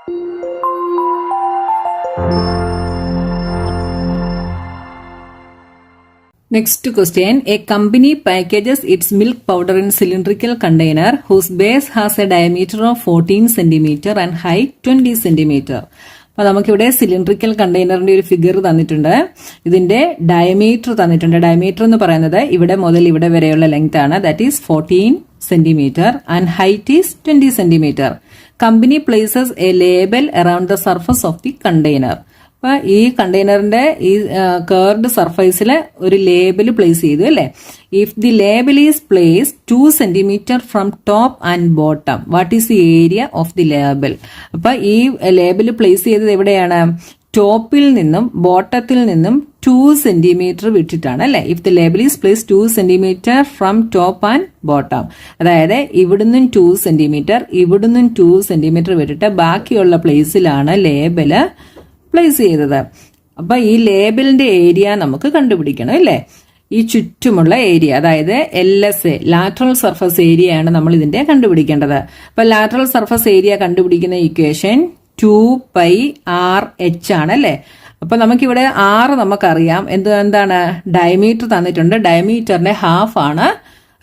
Next question. A company packages its milk powder in cylindrical container whose base has a diameter of 14 cm and height 20 cm. അപ്പോൾ നമുക്കിവിടെ cylindrical കണ്ടെയ്നറിന്റെ ഒരു figure തന്നിട്ടുണ്ട്. ഇതിന്റെ diameter തന്നിട്ടുണ്ട്. Diameter എന്ന് പറയുന്നത് ഇവിടെ മുതൽ ഇവിടെ വരെയുള്ള ലെങ്ത് ആണ്. That is 14 cm and height is 20 cm. Company places a label around the surface of the container. അപ്പോൾ ഈ കണ്ടെയ്നറിന്റെ ഈ കർവ്ഡ് സർഫേസിൽ ഒരു ലേബൽ പ്ലേസ് ചെയ്തു അല്ലേ. If the label is place 2 cm from top and bottom, what is the area of the label? അപ്പൊ ഈ label place ചെയ്തത് എവിടെയാണ്? ടോപ്പിൽ നിന്നും ബോട്ടത്തിൽ നിന്നും 2 cm വിട്ടിട്ടാണ് അല്ലെ. If the label is place 2 cm from top and bottom, അതായത് ഇവിടുന്നും 2 cm ഇവിടുന്നും 2 cm വിട്ടിട്ട് ബാക്കിയുള്ള പ്ലേസിലാണ് ലേബല് പ്ലേസ് ചെയ്തത്. അപ്പൊ ഈ ലേബലിന്റെ ഏരിയ നമുക്ക് കണ്ടുപിടിക്കണം അല്ലേ. ഈ ചുറ്റുമുള്ള ഏരിയ, അതായത് LSA ലാറ്ററൽ സർഫസ് ഏരിയ ആണ് നമ്മൾ ഇതിന്റെ കണ്ടുപിടിക്കേണ്ടത്. അപ്പൊ ലാറ്ററൽ സർഫസ് ഏരിയ കണ്ടുപിടിക്കുന്ന ഇക്വേഷൻ 2πRh ആണ് അല്ലെ. അപ്പൊ നമുക്കിവിടെ R നമുക്കറിയാം. എന്താണ്? ഡയമീറ്റർ തന്നിട്ടുണ്ട്. ഡയമീറ്ററിന്റെ ഹാഫ് ആണ്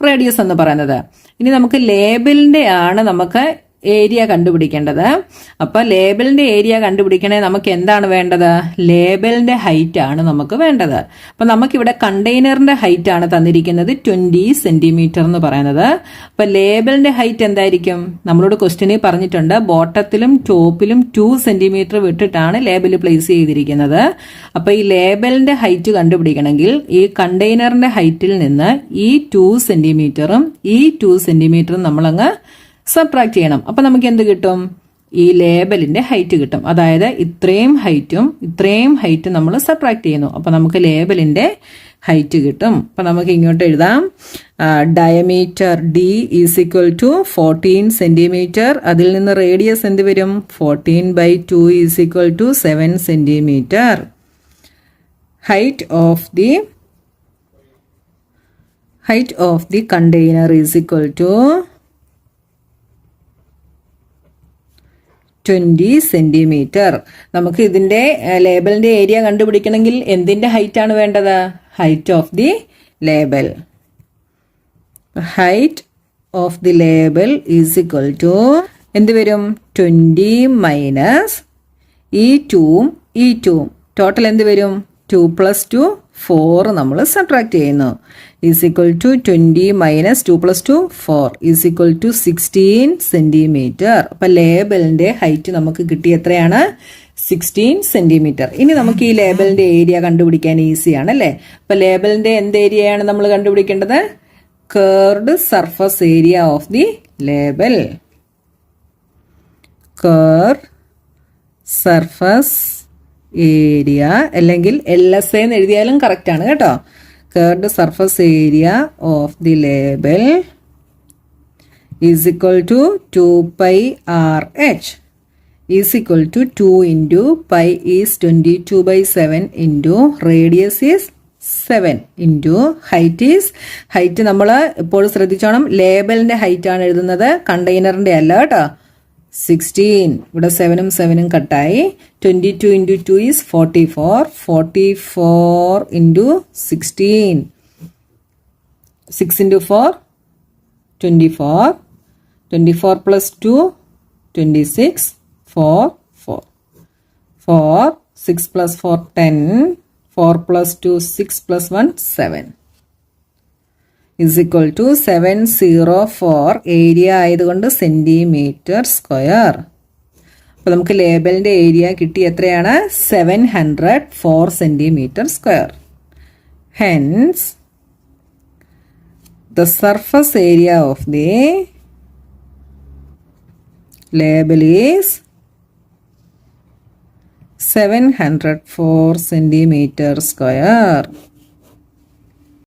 റേഡിയസ് എന്ന് പറയുന്നത്. ഇനി നമുക്ക് ലേബലിന്റെ ആണ് നമുക്ക് ഏരിയ കണ്ടുപിടിക്കേണ്ടത്. അപ്പൊ ലേബലിന്റെ ഏരിയ കണ്ടുപിടിക്കണേ നമുക്ക് എന്താണ് വേണ്ടത്? ലേബലിന്റെ ഹൈറ്റ് ആണ് നമുക്ക് വേണ്ടത്. അപ്പൊ നമുക്കിവിടെ കണ്ടെയ്നറിന്റെ ഹൈറ്റ് ആണ് തന്നിരിക്കുന്നത് 20 cm എന്ന് പറയുന്നത്. അപ്പൊ ലേബലിന്റെ ഹൈറ്റ് എന്തായിരിക്കും? നമ്മളോട് ക്വസ്റ്റ്യനിൽ പറഞ്ഞിട്ടുണ്ട് ബോട്ടത്തിലും ടോപ്പിലും 2 cm വിട്ടിട്ടാണ് ലേബൽ പ്ലേസ് ചെയ്തിരിക്കുന്നത്. അപ്പൊ ഈ ലേബലിന്റെ ഹൈറ്റ് കണ്ടുപിടിക്കണമെങ്കിൽ ഈ കണ്ടെയ്നറിന്റെ ഹൈറ്റിൽ നിന്ന് ഈ 2 cm ഈ 2 cm നമ്മളങ്ങ് സബ്ട്രാക്ട് ചെയ്യണം. അപ്പൊ നമുക്ക് എന്ത് കിട്ടും? ഈ ലേബലിന്റെ ഹൈറ്റ് കിട്ടും. അതായത് ഇത്രയും ഹൈറ്റും നമ്മൾ സബ്ട്രാക്ട് ചെയ്യുന്നു. അപ്പൊ നമുക്ക് ലേബലിന്റെ ഹൈറ്റ് കിട്ടും. അപ്പൊ നമുക്ക് ഇങ്ങോട്ട് എഴുതാം. Diameter D is equal to 14 cm. അതിൽ നിന്ന് റേഡിയസ് എന്ത് വരും? 14/2 is equal to 7 cm. Height of the container is equal to 20 cm. നമുക്ക് ഇതിന്റെ ലേബലിന്റെ ഏരിയ കണ്ടുപിടിക്കണമെങ്കിൽ എന്തിന്റെ ഹൈറ്റ് ആണ് വേണ്ടത്? Height of the label. Height of the label is equal to എന്ത് വരും? 20 മൈനസ് ഈ 2 ടോട്ടൽ എന്ത് വരും? 2 + 2 4 നമ്മൾ സബ്ട്രാക്ട് ചെയ്യുന്നു. Is equal to 20 minus 2 + 2 4 is equal to 16 cm. അപ്പൊ ലേബലിന്റെ ഹൈറ്റ് നമുക്ക് കിട്ടിയ എത്രയാണ്? 16 cm. ഇനി നമുക്ക് ഈ ലേബലിന്റെ ഏരിയ കണ്ടുപിടിക്കാൻ ഈസിയാണ് അല്ലെ. അപ്പൊ ലേബലിന്റെ എന്ത് ഏരിയയാണ് നമ്മൾ കണ്ടുപിടിക്കേണ്ടത്? Curved surface area of the label. Curved surface area അല്ലെങ്കിൽ LSA എന്ന് എഴുതിയാലും കറക്റ്റ് ആണ് കേട്ടോ. Curved surface area of the label is equal to 2πRh is equal to 2 into π is 22/7 into radius is 7 into height നമ്മൾ ഇപ്പോൾ ശ്രദ്ധിച്ചോണം. ലേബലിന്റെ height ആണ് എഴുതുന്നത്, കണ്ടെയ്നറിന്റെ അല്ല കേട്ടോ. 16 ഇവിടെ 7ഉം 7ഉം കട്ടായി. 22 into 2 is 44 into 16. 6 into 4 24 plus 2 26 4 6 plus 4 10 4 plus 2 6 plus 1 7 is equal to 704. Area ആയതുകൊണ്ട് സെന്റിമീറ്റർ സ്ക്വയർ. അപ്പൊ നമുക്ക് ലേബലിന്റെ ഏരിയ കിട്ടി എത്രയാണ്? 704 cm square. Hence the surface area of the label is 704 cm square.